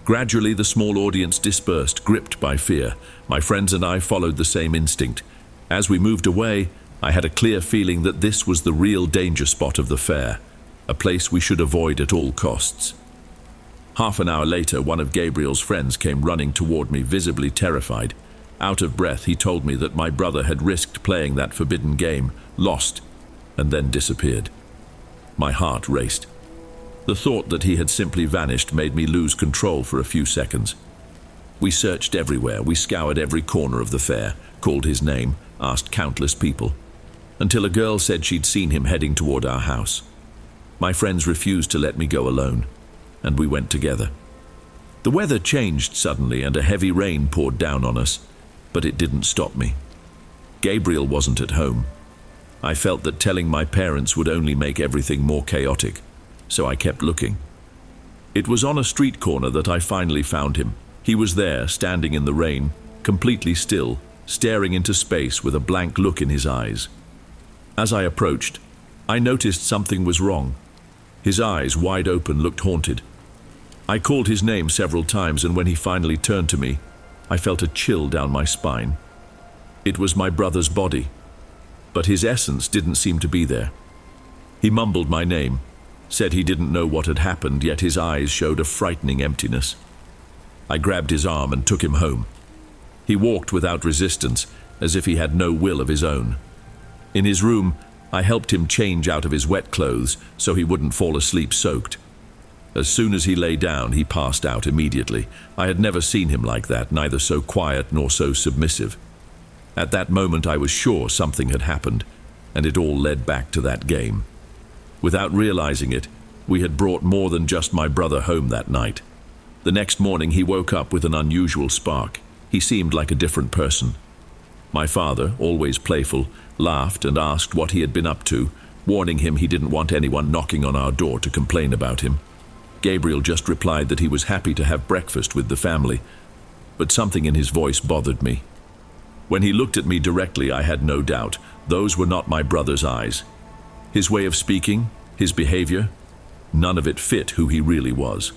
Gradually, the small audience dispersed, gripped by fear. My friends and I followed the same instinct. As we moved away, I had a clear feeling that this was the real danger spot of the fair, a place we should avoid at all costs. Half an hour later, one of Gabriel's friends came running toward me, visibly terrified. Out of breath, he told me that my brother had risked playing that forbidden game, lost, and then disappeared. My heart raced. The thought that he had simply vanished made me lose control for a few seconds. We searched everywhere. We scoured every corner of the fair, called his name, asked countless people, until a girl said she'd seen him heading toward our house. My friends refused to let me go alone, and we went together. The weather changed suddenly and a heavy rain poured down on us, but it didn't stop me. Gabriel wasn't at home. I felt that telling my parents would only make everything more chaotic, so I kept looking. It was on a street corner that I finally found him. He was there, standing in the rain, completely still, staring into space with a blank look in his eyes. As I approached, I noticed something was wrong. His eyes, wide open, looked haunted. I called his name several times, and when he finally turned to me, I felt a chill down my spine. It was my brother's body, but his essence didn't seem to be there. He mumbled my name, said he didn't know what had happened, yet his eyes showed a frightening emptiness. I grabbed his arm and took him home. He walked without resistance, as if he had no will of his own. In his room, I helped him change out of his wet clothes so he wouldn't fall asleep soaked. As soon as he lay down, he passed out immediately. I had never seen him like that, neither so quiet nor so submissive. At that moment, I was sure something had happened, and it all led back to that game. Without realizing it, we had brought more than just my brother home that night. The next morning, he woke up with an unusual spark. He seemed like a different person. My father, always playful, laughed and asked what he had been up to, warning him he didn't want anyone knocking on our door to complain about him. Gabriel just replied that he was happy to have breakfast with the family, but something in his voice bothered me. When he looked at me directly, I had no doubt. Those were not my brother's eyes. His way of speaking, his behavior, none of it fit who he really was.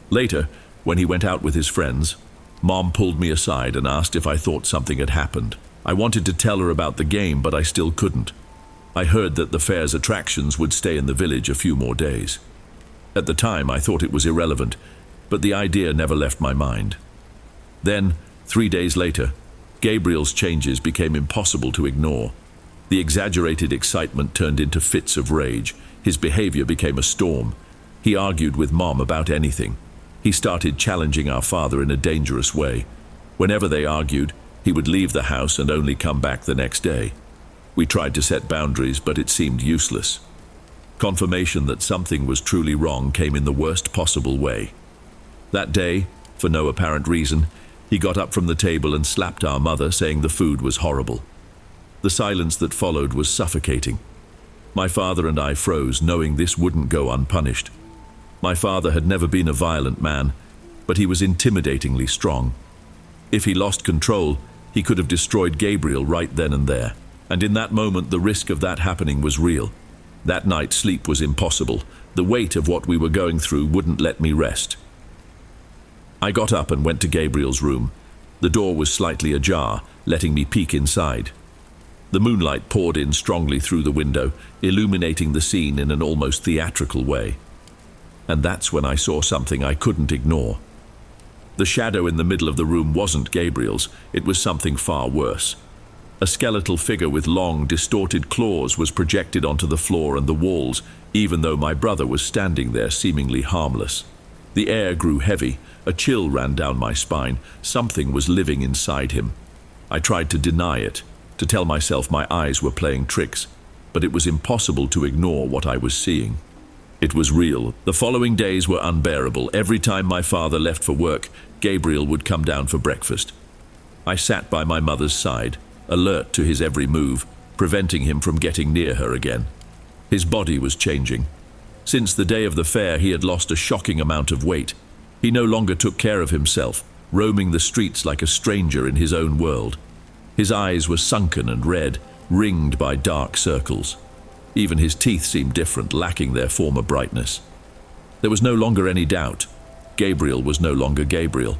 Later, when he went out with his friends, Mom pulled me aside and asked if I thought something had happened. I wanted to tell her about the game, but I still couldn't. I heard that the fair's attractions would stay in the village a few more days. At the time, I thought it was irrelevant, but the idea never left my mind. Then, 3 days later, Gabriel's changes became impossible to ignore. The exaggerated excitement turned into fits of rage. His behavior became a storm. He argued with Mom about anything. He started challenging our father in a dangerous way. Whenever they argued, he would leave the house and only come back the next day. We tried to set boundaries, but it seemed useless. Confirmation that something was truly wrong came in the worst possible way. That day, for no apparent reason, he got up from the table and slapped our mother, saying the food was horrible. The silence that followed was suffocating. My father and I froze, knowing this wouldn't go unpunished. My father had never been a violent man, but he was intimidatingly strong. If he lost control, he could have destroyed Gabriel right then and there. And in that moment, the risk of that happening was real. That night, sleep was impossible. The weight of what we were going through wouldn't let me rest. I got up and went to Gabriel's room. The door was slightly ajar, letting me peek inside. The moonlight poured in strongly through the window, illuminating the scene in an almost theatrical way. And that's when I saw something I couldn't ignore. The shadow in the middle of the room wasn't Gabriel's, it was something far worse. A skeletal figure with long, distorted claws was projected onto the floor and the walls, even though my brother was standing there seemingly harmless. The air grew heavy, a chill ran down my spine. Something was living inside him. I tried to deny it, to tell myself my eyes were playing tricks, but it was impossible to ignore what I was seeing. It was real. The following days were unbearable. Every time my father left for work, Gabriel would come down for breakfast. I sat by my mother's side, alert to his every move, preventing him from getting near her again. His body was changing. Since the day of the fair, he had lost a shocking amount of weight. He no longer took care of himself, roaming the streets like a stranger in his own world. His eyes were sunken and red, ringed by dark circles. Even his teeth seemed different, lacking their former brightness. There was no longer any doubt. Gabriel was no longer Gabriel.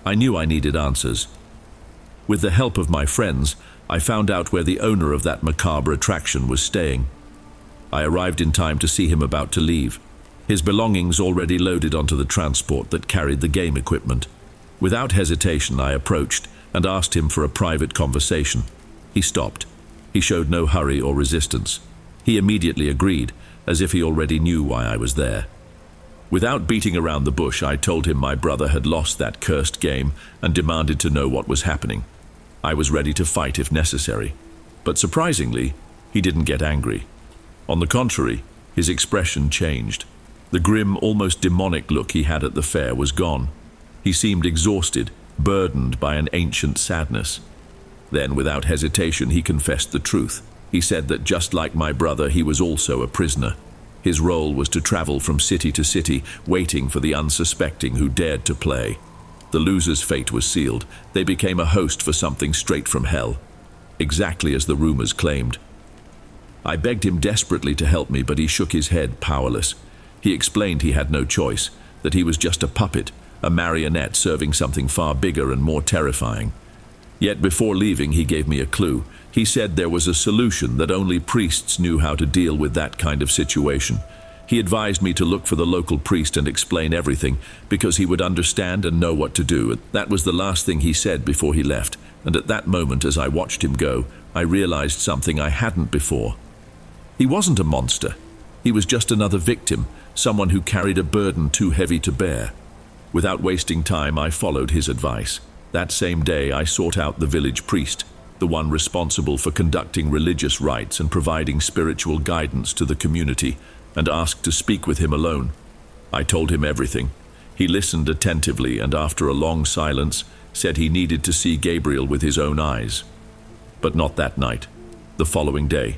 I knew I needed answers. With the help of my friends, I found out where the owner of that macabre attraction was staying. I arrived in time to see him about to leave, his belongings already loaded onto the transport that carried the game equipment. Without hesitation, I approached and asked him for a private conversation. He stopped. He showed no hurry or resistance. He immediately agreed, as if he already knew why I was there. Without beating around the bush, I told him my brother had lost that cursed game and demanded to know what was happening. I was ready to fight if necessary. But surprisingly, he didn't get angry. On the contrary, his expression changed. The grim, almost demonic look he had at the fair was gone. He seemed exhausted, burdened by an ancient sadness. Then, without hesitation, he confessed the truth. He said that just like my brother, he was also a prisoner. His role was to travel from city to city, waiting for the unsuspecting who dared to play. The loser's fate was sealed. They became a host for something straight from hell, exactly as the rumors claimed. I begged him desperately to help me, but he shook his head, powerless. He explained he had no choice, that he was just a puppet, a marionette serving something far bigger and more terrifying. Yet before leaving, he gave me a clue. He said there was a solution, that only priests knew how to deal with that kind of situation. He advised me to look for the local priest and explain everything, because he would understand and know what to do. That was the last thing he said before he left, and at that moment, as I watched him go, I realized something I hadn't before. He wasn't a monster. He was just another victim, someone who carried a burden too heavy to bear. Without wasting time, I followed his advice. That same day, I sought out the village priest, the one responsible for conducting religious rites and providing spiritual guidance to the community, and asked to speak with him alone. I told him everything. He listened attentively and, after a long silence, said he needed to see Gabriel with his own eyes. But not that night. The following day.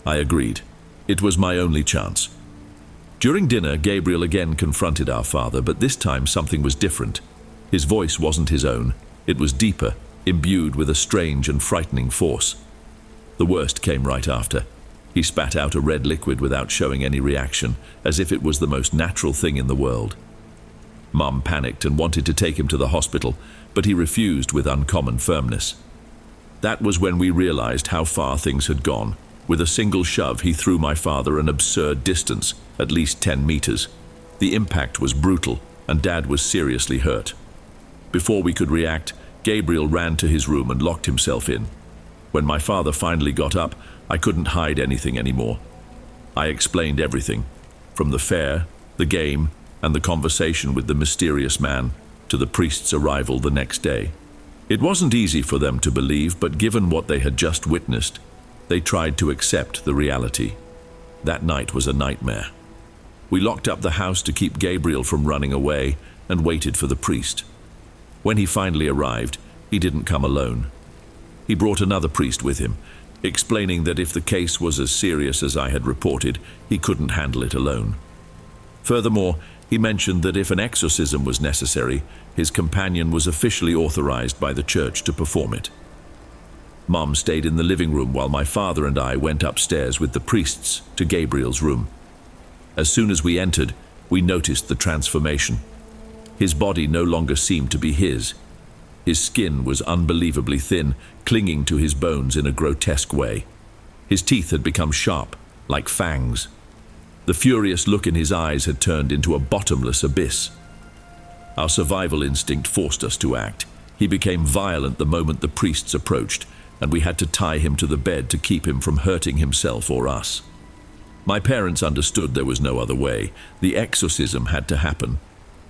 I agreed. It was my only chance. During dinner, Gabriel again confronted our father, but this time something was different. His voice wasn't his own. It was deeper, imbued with a strange and frightening force. The worst came right after. He spat out a red liquid without showing any reaction, as if it was the most natural thing in the world. Mum panicked and wanted to take him to the hospital, but he refused with uncommon firmness. That was when we realized how far things had gone. With a single shove, he threw my father an absurd distance, at least 10 meters. The impact was brutal, and Dad was seriously hurt. Before we could react, Gabriel ran to his room and locked himself in. When my father finally got up, I couldn't hide anything anymore. I explained everything, from the fair, the game, and the conversation with the mysterious man, to the priest's arrival the next day. It wasn't easy for them to believe, but given what they had just witnessed, they tried to accept the reality. That night was a nightmare. We locked up the house to keep Gabriel from running away and waited for the priest. When he finally arrived, he didn't come alone. He brought another priest with him, explaining that if the case was as serious as I had reported, he couldn't handle it alone. Furthermore, he mentioned that if an exorcism was necessary, his companion was officially authorized by the church to perform it. Mom stayed in the living room while my father and I went upstairs with the priests to Gabriel's room. As soon as we entered, we noticed the transformation. His body no longer seemed to be his. His skin was unbelievably thin, clinging to his bones in a grotesque way. His teeth had become sharp, like fangs. The furious look in his eyes had turned into a bottomless abyss. Our survival instinct forced us to act. He became violent the moment the priests approached, and we had to tie him to the bed to keep him from hurting himself or us. My parents understood there was no other way. The exorcism had to happen.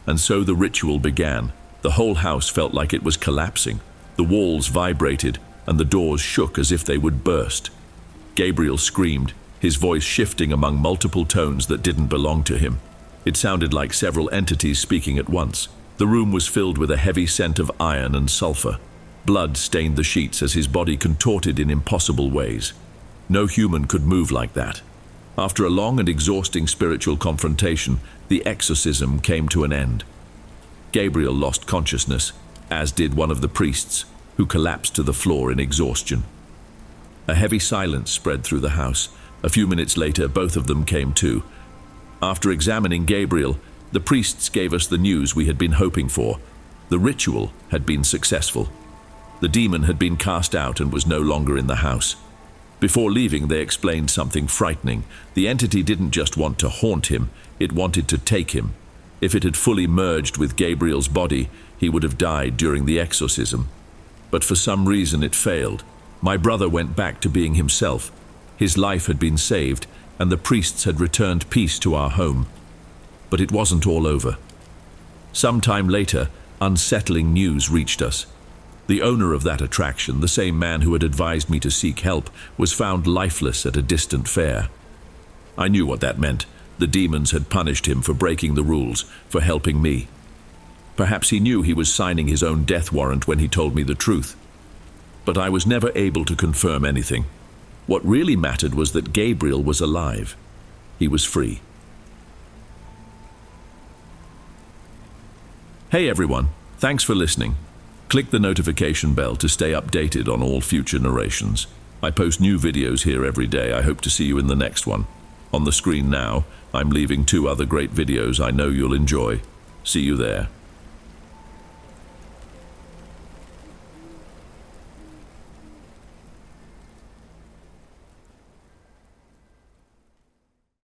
And so the ritual began. The whole house felt like it was collapsing. The walls vibrated, and the doors shook as if they would burst. Gabriel screamed, his voice shifting among multiple tones that didn't belong to him. It sounded like several entities speaking at once. The room was filled with a heavy scent of iron and sulfur. Blood stained the sheets as his body contorted in impossible ways. No human could move like that. After a long and exhausting spiritual confrontation, the exorcism came to an end. Gabriel lost consciousness, as did one of the priests, who collapsed to the floor in exhaustion. A heavy silence spread through the house, A few minutes later, both of them came to. After examining Gabriel, the priests gave us the news we had been hoping for. The ritual had been successful. The demon had been cast out and was no longer in the house. Before leaving, they explained something frightening. The entity didn't just want to haunt him, it wanted to take him. If it had fully merged with Gabriel's body, he would have died during the exorcism. But for some reason it failed. My brother went back to being himself. His life had been saved, and the priests had returned peace to our home. But it wasn't all over. Sometime later, unsettling news reached us. The owner of that attraction, the same man who had advised me to seek help, was found lifeless at a distant fair. I knew what that meant. The demons had punished him for breaking the rules, for helping me. Perhaps he knew he was signing his own death warrant when he told me the truth. But I was never able to confirm anything. What really mattered was that Gabriel was alive. He was free. Hey everyone, thanks for listening. Click the notification bell to stay updated on all future narrations. I post new videos here every day. I hope to see you in the next one. On the screen now, I'm leaving 2 other great videos I know you'll enjoy. See you there.